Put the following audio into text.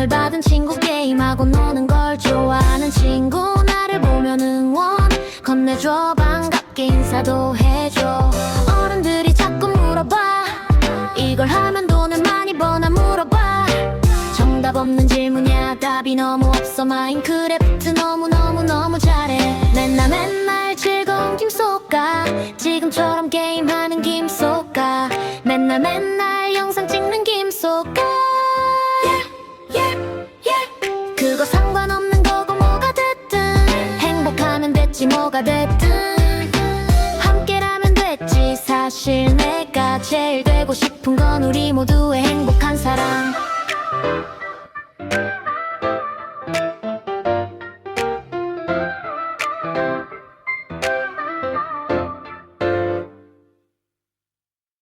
사랑을 받은 친구, 게임하고 노는 걸 좋아하는 친구, 나를 보면 응원 건네줘, 반갑게 인사도 해줘. 어른들이 자꾸 물어봐, 이걸 하면 돈을 많이 버나 물어봐. 정답 없는 질문이야, 답이 너무 없어. 마인크래프트 너무너무너무 잘해. 맨날 즐거운 김쏘까, 지금처럼 게임하는 김쏘까, 맨날 영상 찍는 김쏘까. 그거 상관없는 거고 뭐가 됐든 행복하면 됐지, 뭐가 됐든 함께라면 됐지. 사실 내가 제일 되고 싶은 건 우리 모두의 행복한 사랑.